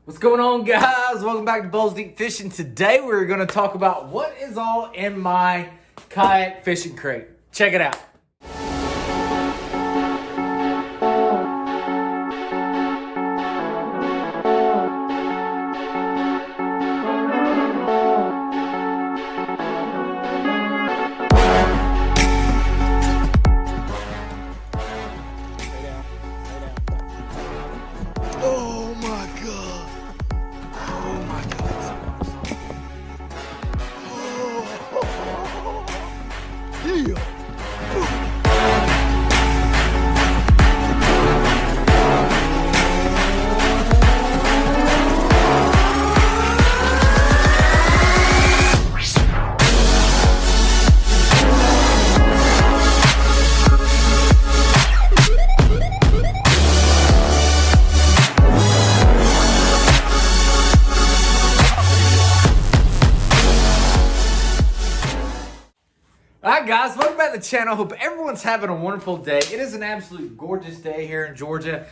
What's going on, guys? Welcome back to Balls Deep Fishing. Today we're going to talk about what is all in my kayak fishing crate. Check it out. Alright guys, welcome back to the channel. Hope everyone's having a wonderful day. It is an absolute gorgeous day here in Georgia,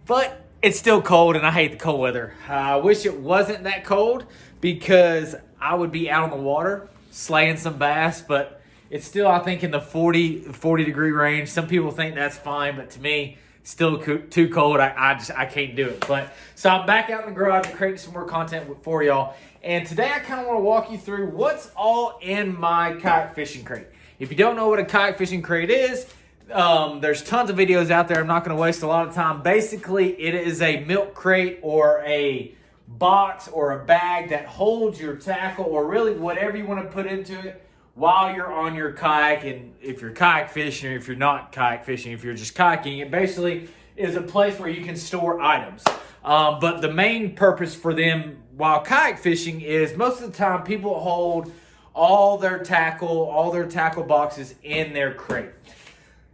but it's still cold and I hate the cold weather. I wish it wasn't that cold because I would be out on the water slaying some bass, but it's still, I think, in the 40 degree range. Some people think that's fine, but to me, still too cold. I can't do it. But so I'm back out in the garage creating some more content for y'all. And today I kind of want to walk you through what's all in my kayak fishing crate. If you don't know what a kayak fishing crate is, there's tons of videos out there. I'm not going to waste a lot of time. Basically, it is a milk crate or a box or a bag that holds your tackle or really whatever you want to put into it while you're on your kayak. And if you're kayak fishing or if you're not kayak fishing, if you're just kayaking, it basically is a place where you can store items. But the main purpose for them while kayak fishing is most of the time people hold all their tackle boxes in their crate.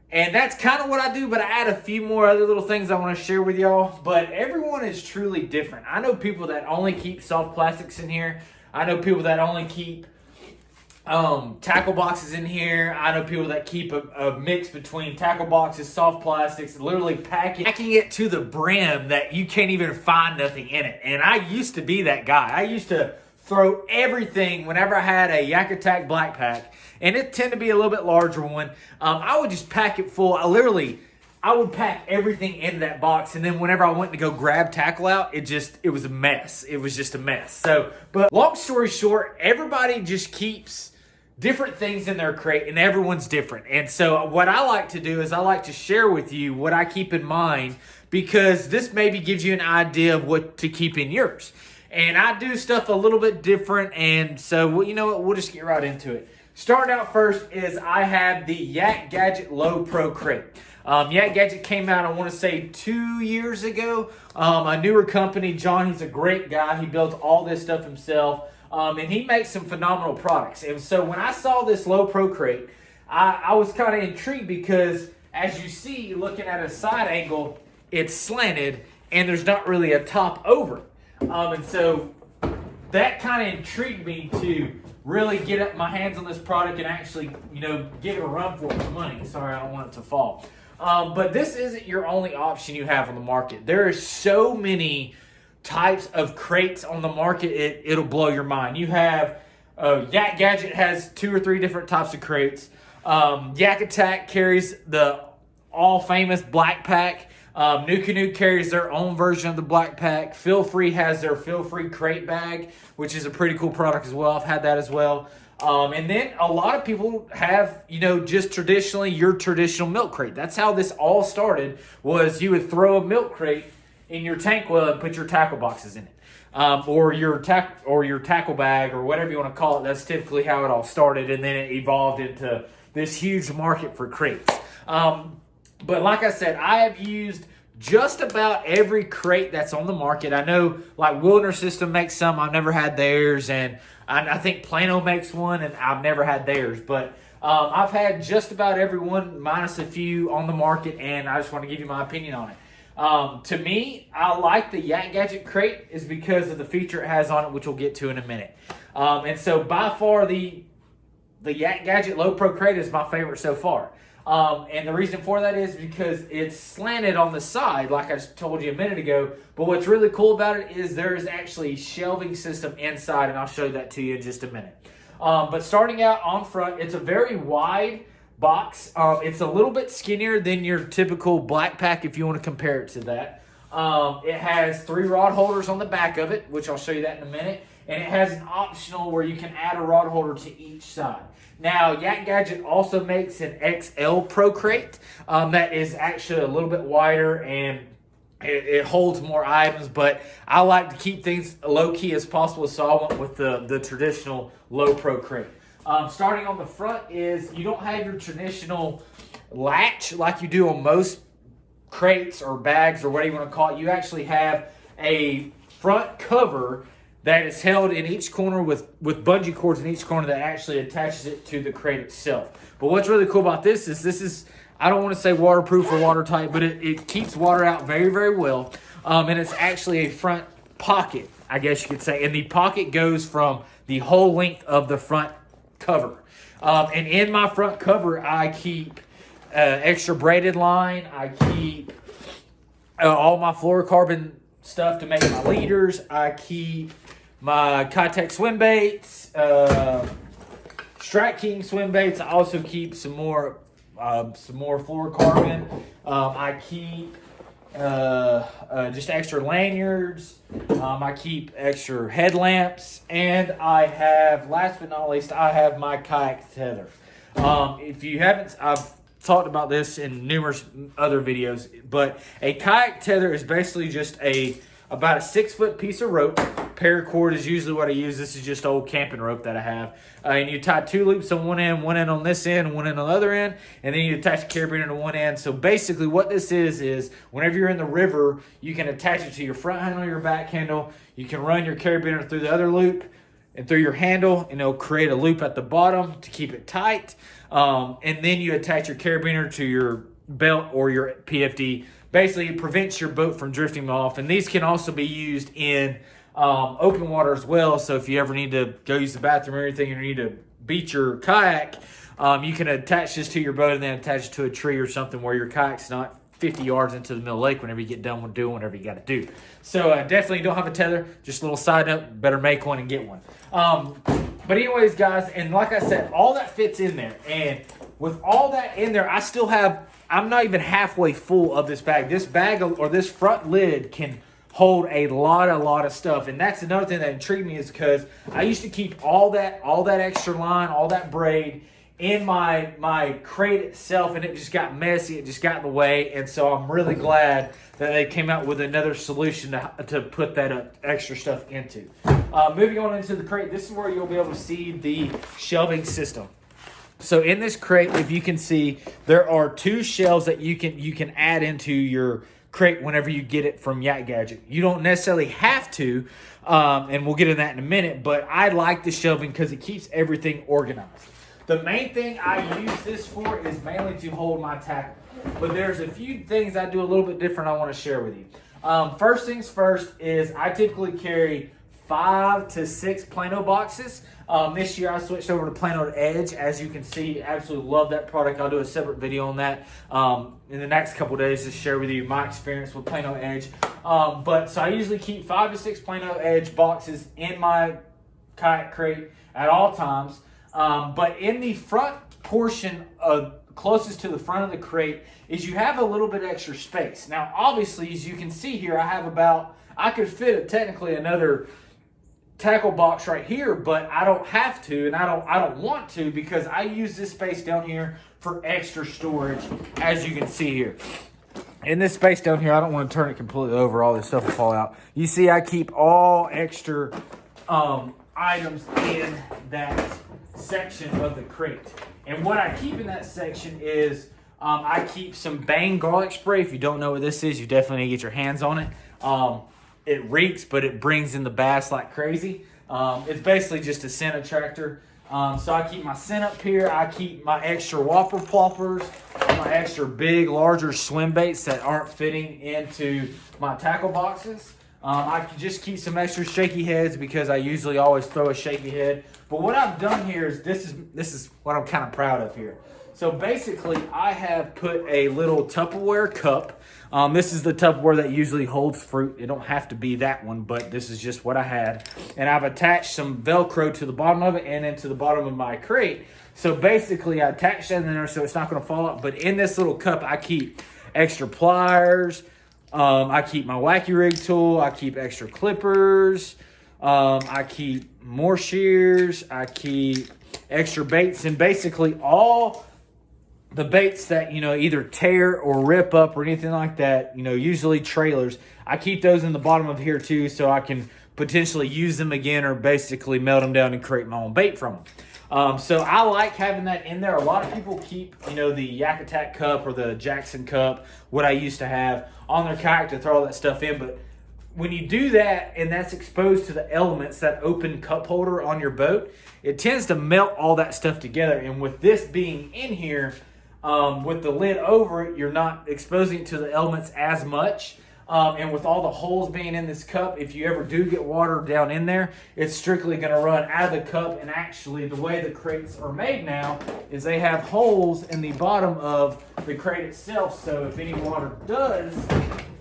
And that's kind of what I do, but I add a few more other little things I want to share with y'all. But everyone is truly different. I know people that only keep soft plastics in here. I know people that only keep tackle boxes in here. I know people that keep a mix between tackle boxes, soft plastics, literally packing it to the brim that you can't even find nothing in it. And I used to be that guy. I used to throw everything whenever I had a Yak Attack black pack, and it tended to be a little bit larger one. I would just pack it full. I would pack everything in that box, and then whenever I went to go grab tackle out, it was a mess. It was just a mess. So, but long story short, everybody just keeps different things in their crate, and everyone's different. And so what I like to do is I like to share with you what I keep in mind, because this maybe gives you an idea of what to keep in yours. And I do stuff a little bit different, and so, well, you know what, we'll just get right into it. Starting out first is I have the Yak Gadget Low Pro Crate. Yak Gadget came out, I want to say 2 years ago. A newer company. John, he's a great guy. He builds all this stuff himself, and he makes some phenomenal products. And so when I saw this Low Pro Crate, I was kind of intrigued because, as you see, looking at a side angle, it's slanted, and there's not really a top over it. And so that kind of intrigued me to really get up my hands on this product and actually, give it a run for its money. Sorry, I don't want it to fall. But this isn't your only option you have on the market. There are so many types of crates on the market, it'll blow your mind. You have, Yak Gadget has 2 or 3 different types of crates. Yak Attack carries the all-famous black pack. Nuke carries their own version of the black pack. Feel Free has their Feel Free crate bag, which is a pretty cool product as well. I've had that as well. And then a lot of people have, just traditionally your traditional milk crate. That's how this all started, was you would throw a milk crate in your tank well and put your tackle boxes in it. Or your tackle bag, or whatever you want to call it. That's typically how it all started, and then it evolved into this huge market for crates. But like I said, I have used just about every crate that's on the market. I know, like, Wilderness System makes some. I've never had theirs. And I think Plano makes one, and I've never had theirs. But I've had just about every one, minus a few, on the market, and I just want to give you my opinion on it. To me, I like the Yak Gadget crate is because of the feature it has on it, which we'll get to in a minute. And so by far, the Yak Gadget Low Pro crate is my favorite so far. And the reason for that is because it's slanted on the side, like I told you a minute ago. But what's really cool about it is there is actually a shelving system inside, and I'll show that to you in just a minute. But starting out on front, it's a very wide box. It's a little bit skinnier than your typical black pack if you want to compare it to that. It has 3 rod holders on the back of it, which I'll show you that in a minute. And it has an optional where you can add a rod holder to each side. Now, Yak Gadget also makes an XL Pro crate that is actually a little bit wider and it holds more items, but I like to keep things low-key as possible, so I went with the traditional low pro crate. Starting on the front is you don't have your traditional latch like you do on most crates or bags or whatever you want to call it. You actually have a front cover that is held in each corner with bungee cords in each corner that actually attaches it to the crate itself. But what's really cool about this is, I don't want to say waterproof or watertight, but it keeps water out very, very well. And it's actually a front pocket, I guess you could say. And the pocket goes from the whole length of the front cover. And in my front cover, I keep extra braided line. I keep all my fluorocarbon stuff to make my leaders. I keep my Kayak swim baits, Strat King swim baits. I also keep some more fluorocarbon. I keep just extra lanyards. I keep extra headlamps, and I have, last but not least, I have my kayak tether. If you haven't, I've talked about this in numerous other videos, but a kayak tether is basically just about a 6-foot piece of rope. Paracord is usually what I use. This is just old camping rope that I have. And you tie 2 loops on one end on this end, and one end on the other end, and then you attach the carabiner to one end. So basically what this is whenever you're in the river, you can attach it to your front handle or your back handle. You can run your carabiner through the other loop and through your handle, and it'll create a loop at the bottom to keep it tight. And then you attach your carabiner to your belt or your PFD. Basically, it prevents your boat from drifting off. And these can also be used in open water as well. So if you ever need to go use the bathroom or anything, or you need to beach your kayak, you can attach this to your boat and then attach it to a tree or something where your kayak's not 50 yards into the middle of the lake whenever you get done with doing whatever you got to do. So definitely don't have a tether. Just a little side note, better make one and get one. But anyways, guys, and like I said, all that fits in there. And with all that in there, I'm not even halfway full of this bag. This bag, or this front lid, can hold a lot of stuff. And that's another thing that intrigued me, is because I used to keep all that extra line, all that braid in my crate itself, and it just got messy. It just got in the way. And so I'm really glad that they came out with another solution to put that extra stuff into. Moving on into the crate, this is where you'll be able to see the shelving system. So in this crate, if you can see, there are 2 shelves that you can add into your crate whenever you get it from Yak Gadget. You don't necessarily have to, and we'll get into that in a minute, but I like the shelving because it keeps everything organized. The main thing I use this for is mainly to hold my tackle, but there's a few things I do a little bit different I want to share with you. First things first is I typically carry 5 to 6 Plano boxes. This year I switched over to Plano Edge. As you can see, absolutely love that product. I'll do a separate video on that in the next couple days to share with you my experience with Plano Edge. So I usually keep 5 to 6 Plano Edge boxes in my kayak crate at all times. But in the front portion closest to the front of the crate is you have a little bit extra space. Now, obviously, as you can see here, I could fit technically another tackle box right here, but I don't have to, and I don't want to, because I use this space down here for extra storage, as you can see here. In this space down here, I don't want to turn it completely over. All this stuff will fall out. You see, I keep all extra items in that section of the crate. And what I keep in that section is I keep some Bang garlic spray. If you don't know what this is, you definitely need to get your hands on it. It reeks, but it brings in the bass like crazy. It's basically just a scent attractor. So I keep my scent up here. I keep my extra whopper ploppers, my extra big, larger swim baits that aren't fitting into my tackle boxes. I can just keep some extra shaky heads because I usually always throw a shaky head. But what I've done here is this is what I'm kind of proud of here. So basically, I have put a little Tupperware cup. This is the Tupperware that usually holds fruit. It don't have to be that one, but this is just what I had. And I've attached some Velcro to the bottom of it and into the bottom of my crate. So basically, I attached that in there so it's not going to fall out. But in this little cup, I keep extra pliers. I keep my wacky rig tool. I keep extra clippers. I keep more shears. I keep extra baits, and basically all the baits that, you know, either tear or rip up or anything like that, you know, usually trailers, I keep those in the bottom of here too, so I can potentially use them again or basically melt them down and create my own bait from them. So I like having that in there. A lot of people keep, you know, the Yak Attack cup or the Jackson cup, what I used to have, on their kayak to throw all that stuff in. But when you do that and that's exposed to the elements, that open cup holder on your boat, it tends to melt all that stuff together. And with this being in here, with the lid over it, you're not exposing it to the elements as much. And with all the holes being in this cup, if you ever do get water down in there, it's strictly going to run out of the cup. And actually, the way the crates are made now is they have holes in the bottom of the crate itself. So if any water does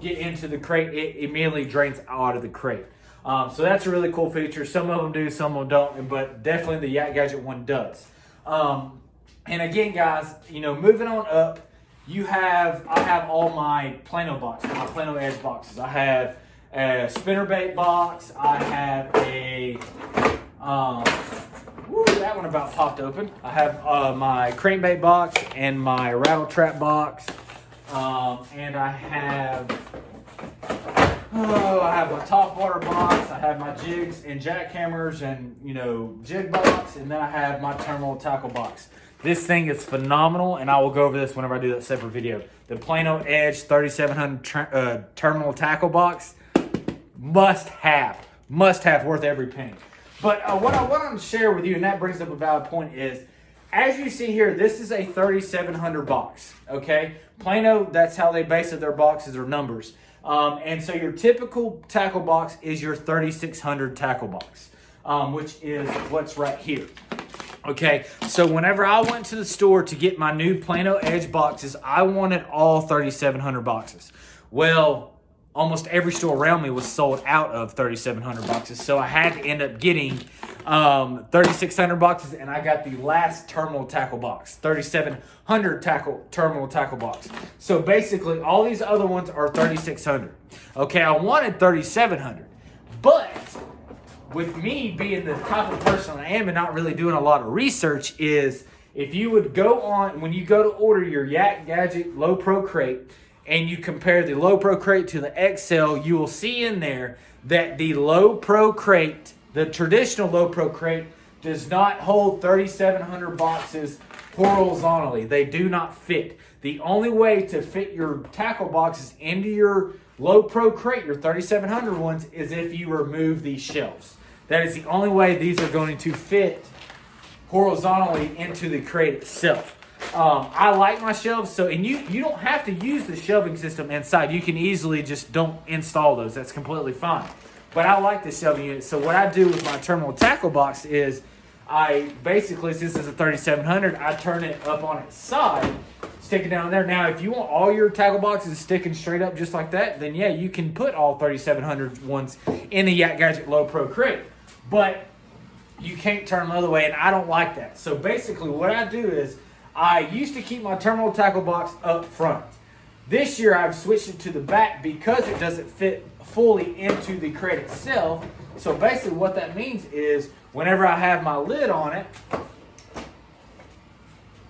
get into the crate, it immediately drains out of the crate. So that's a really cool feature. Some of them do, some of them don't, but definitely the Yak Gadget one does. And again, guys, you know, moving on up, I have all my Plano boxes, my Plano Edge boxes. I have a spinnerbait box. I have a, that one about popped open. I have my crankbait box and my rattle trap box. And I have my top water box. I have my jigs and jackhammers and, you know, jig box. And then I have my terminal tackle box. This thing is phenomenal, and I will go over this whenever I do that separate video. The Plano Edge 3700 terminal tackle box, must have, worth every penny. But what I want to share with you, and that brings up a valid point, is as you see here, this is a 3700 box, okay? Plano, that's how they base their boxes or numbers. And so your typical tackle box is your 3600 tackle box, which is what's right here. Okay, so whenever I went to the store to get my new Plano Edge boxes, I wanted all 3700 boxes. Well, almost every store around me was sold out of 3700 boxes, so I had to end up getting 3600 boxes, and I got the last terminal tackle box, 3700 terminal tackle box. So basically, all these other ones are 3600. Okay, I wanted 3700, but with me being the type of person I am and not really doing a lot of research, is if you would go on, when you go to order your Yak Gadget Low Pro crate and you compare the Low Pro crate to the XL, you will see in there that the Low Pro crate, the traditional Low Pro crate, does not hold 3700 boxes horizontally. They do not fit. The only way to fit your tackle boxes into your Low Pro crate, your 3700 ones, is if you remove these shelves. That is the only way these are going to fit horizontally into the crate itself. I like my shelves, so, and you don't have to use the shelving system inside. You can easily just don't install those. That's completely fine. But I like the shelving unit. So what I do with my terminal tackle box is I basically, since it's a 3700, I turn it up on its side, stick it down there. Now, if you want all your tackle boxes sticking straight up just like that, then yeah, you can put all 3700 ones in the Yak Gadget Low Pro crate. But you can't turn them the other way, and I don't like that. So basically what I do is I used to keep my terminal tackle box up front. This year I've switched it to the back because it doesn't fit fully into the crate itself. So basically what that means is whenever I have my lid on it,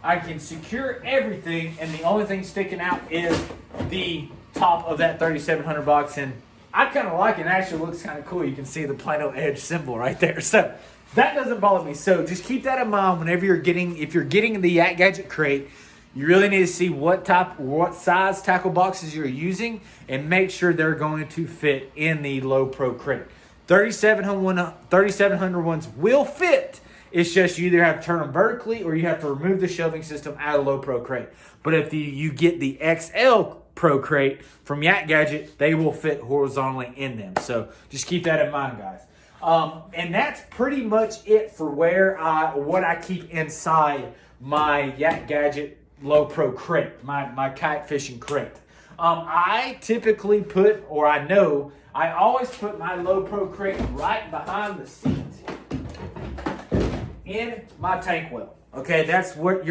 I can secure everything, and the only thing sticking out is the top of that 3700 box. And I kind of like it. It actually looks kind of cool. You can see the Plano Edge symbol right there. So that doesn't bother me. So just keep that in mind whenever if you're getting the Yak Gadget crate. You really need to see what size tackle boxes you're using and make sure they're going to fit in the Low Pro crate. 3700 ones will fit. It's just you either have to turn them vertically or you have to remove the shelving system out of Low Pro crate. But if you get the XL Pro crate from Yak Gadget, they will fit horizontally in them. So just keep that in mind, guys. And that's pretty much it for what I keep inside my Yak Gadget Low Pro crate, my kayak fishing crate. I typically put, or I always put my Low Pro crate right behind the seat in my tank well. Okay, that's what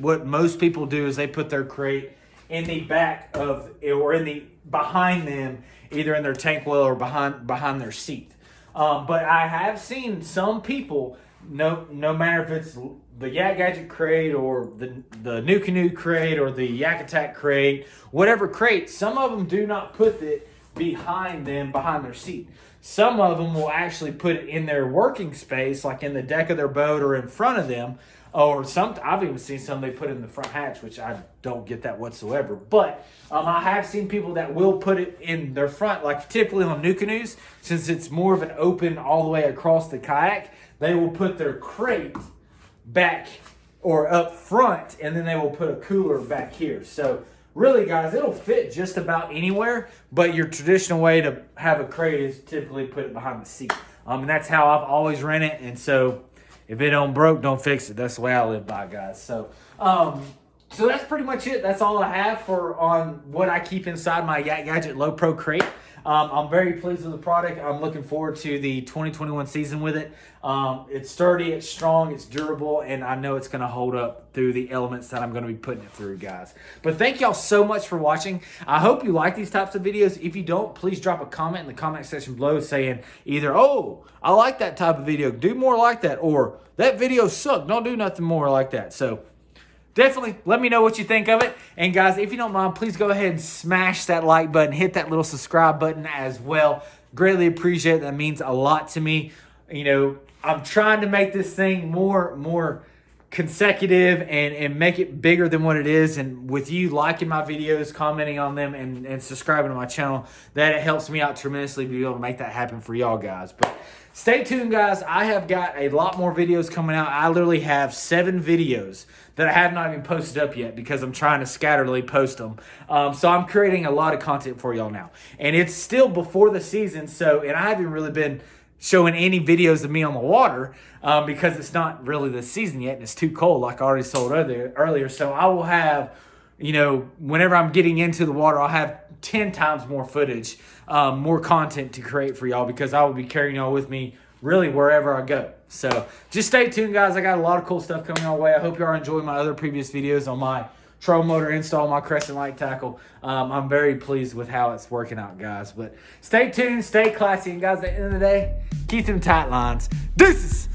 what most people do is they put their crate in the back of, or behind them, either in their tank well or behind their seat. But I have seen some people, no matter if it's the Yak Gadget crate or the New Canoe crate or the Yak Attack crate, whatever crate, some of them do not put it behind their seat. Some of them will actually put it in their working space, like in the deck of their boat or in front of them. Or I've even seen some they put in the front hatch, which I don't get that whatsoever. But I have seen people that will put it in their front, like typically on New Canoes, since it's more of an open all the way across the kayak, they will put their crate back or up front, and then they will put a cooler back here. So really, guys, it'll fit just about anywhere, but your traditional way to have a crate is typically put it behind the seat. And that's how I've always ran it, and so if it don't broke, don't fix it. That's the way I live by, guys. So so that's pretty much it. That's all I have on what I keep inside my Yak Gadget Low Pro crate. I'm very pleased with the product. I'm looking forward to the 2021 season with it. It's sturdy, it's strong, it's durable, and I know it's going to hold up through the elements that I'm going to be putting it through, guys. But thank y'all so much for watching. I hope you like these types of videos. If you don't, please drop a comment in the comment section below saying either, oh, I like that type of video, do more like that, or that video sucked, don't do nothing more like that. So definitely let me know what you think of it. And guys, if you don't mind, please go ahead and smash that like button. Hit that little subscribe button as well. Greatly appreciate it. That means a lot to me. You know, I'm trying to make this thing more consecutive and make it bigger than what it is. And with you liking my videos, commenting on them, and subscribing to my channel, that it helps me out tremendously to be able to make that happen for y'all guys. But stay tuned, guys. I have got a lot more videos coming out. I literally have 7 videos that I have not even posted up yet because I'm trying to scatterly post them. So I'm creating a lot of content for y'all now. And it's still before the season, and I haven't really been showing any videos of me on the water because it's not really the season yet and it's too cold, like I already told earlier. So I will have, whenever I'm getting into the water, I'll have 10 times more footage, more content to create for y'all because I will be carrying y'all with me really wherever I go. So just stay tuned, guys. I got a lot of cool stuff coming our way. I hope you are enjoying my other previous videos on my trolling motor install, my crescent light tackle. I'm very pleased with how it's working out, guys. But stay tuned, stay classy, and guys, at the end of the day, keep them tight lines. Deuces!